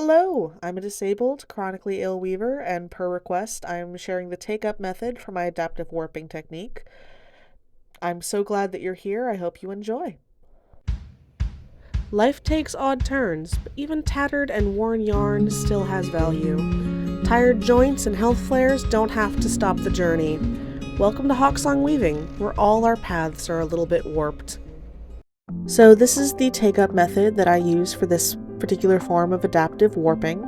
Hello, I'm a disabled, chronically ill weaver, and per request, I'm sharing the take-up method for my adaptive warping technique. I'm so glad that you're here. I hope you enjoy. Life takes odd turns, but even tattered and worn yarn still has value. Tired joints and health flares don't have to stop the journey. Welcome to Hawksong Weaving, where all our paths are a little bit warped. So this is the take-up method that I use for this particular form of adaptive warping.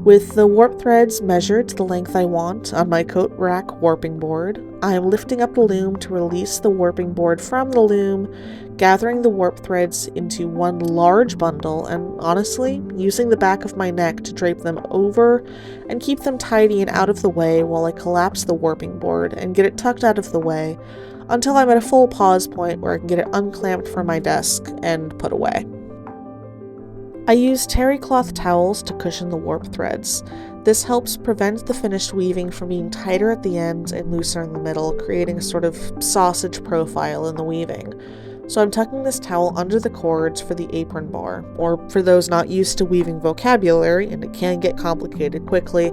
With the warp threads measured to the length I want on my coat rack warping board, I am lifting up the loom to release the warping board from the loom, gathering the warp threads into one large bundle, and honestly, using the back of my neck to drape them over and keep them tidy and out of the way while I collapse the warping board and get it tucked out of the way until I'm at a full pause point where I can get it unclamped from my desk and put away. I use terry cloth towels to cushion the warp threads. This helps prevent the finished weaving from being tighter at the ends and looser in the middle, creating a sort of sausage profile in the weaving. So I'm tucking this towel under the cords for the apron bar, or for those not used to weaving vocabulary, and it can get complicated quickly,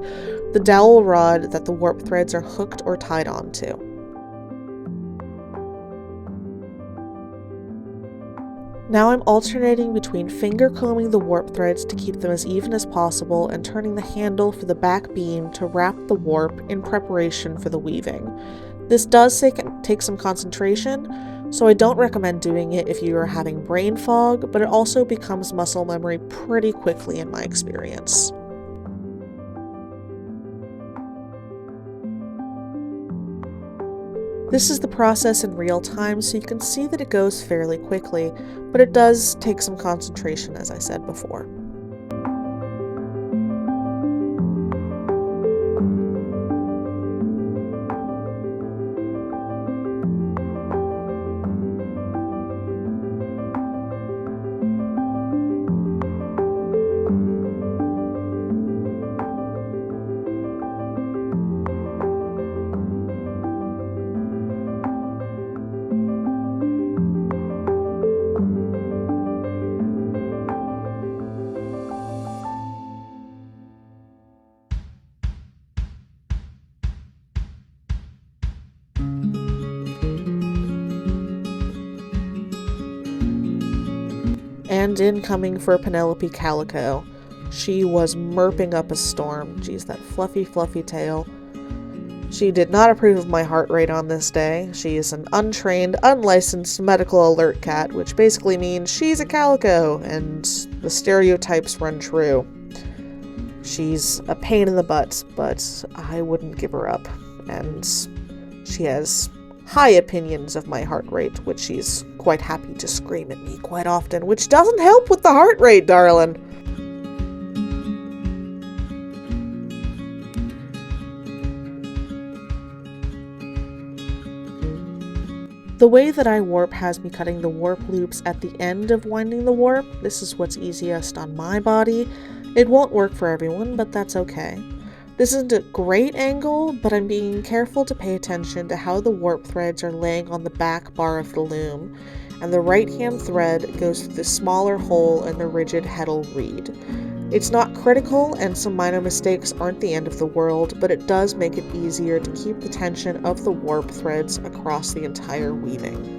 the dowel rod that the warp threads are hooked or tied onto. Now I'm alternating between finger combing the warp threads to keep them as even as possible and turning the handle for the back beam to wrap the warp in preparation for the weaving. This does take some concentration, so I don't recommend doing it if you are having brain fog, but it also becomes muscle memory pretty quickly in my experience. This is the process in real time, so you can see that it goes fairly quickly, but it does take some concentration, as I said before. And incoming for Penelope Calico. She was merping up a storm. Geez, that fluffy tail. She did not approve of my heart rate on this day. She is an untrained, unlicensed medical alert cat, which basically means she's a calico, and the stereotypes run true. She's a pain in the butt, but I wouldn't give her up. And she has high opinions of my heart rate, which she's quite happy to scream at me quite often, which doesn't help with the heart rate, darling. The way that I warp has me cutting the warp loops at the end of winding the warp. This is what's easiest on my body. It won't work for everyone, but that's okay. This isn't a great angle, but I'm being careful to pay attention to how the warp threads are laying on the back bar of the loom, and the right-hand thread goes through the smaller hole in the rigid heddle reed. It's not critical, and some minor mistakes aren't the end of the world, but it does make it easier to keep the tension of the warp threads across the entire weaving.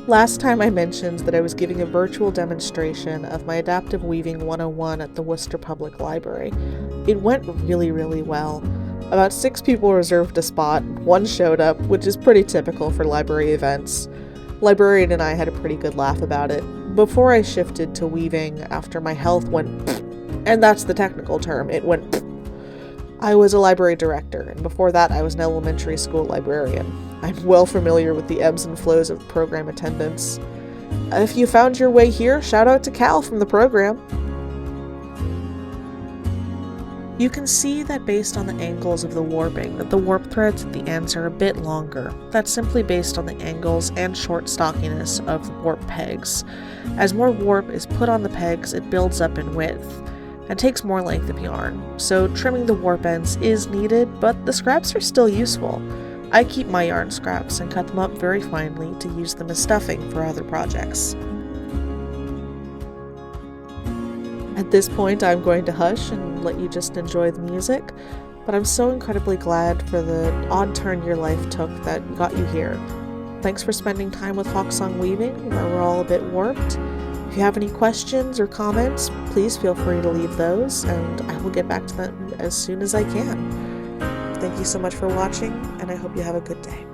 Last time I mentioned that I was giving a virtual demonstration of my Adaptive Weaving 101 at the Worcester Public Library. It went really well. About 6 people reserved a spot, 1 showed up, which is pretty typical for library events. Librarian and I had a pretty good laugh about it. Before I shifted to weaving after my health went and that's the technical term, it went I was a library director, and before that I was an elementary school librarian. I'm well familiar with the ebbs and flows of program attendance. If you found your way here, shout out to Cal from the program. You can see that based on the angles of the warping, that the warp threads at the ends are a bit longer. That's simply based on the angles and short stockiness of the warp pegs. As more warp is put on the pegs, it builds up in width and takes more length of yarn, so trimming the warp ends is needed, but the scraps are still useful. I keep my yarn scraps and cut them up very finely to use them as stuffing for other projects. At this point, I'm going to hush and let you just enjoy the music, but I'm so incredibly glad for the odd turn your life took that got you here. Thanks for spending time with Hawksong Weaving, where we're all a bit warped. If you have any questions or comments, please feel free to leave those, and I will get back to them as soon as I can. Thank you so much for watching, and I hope you have a good day.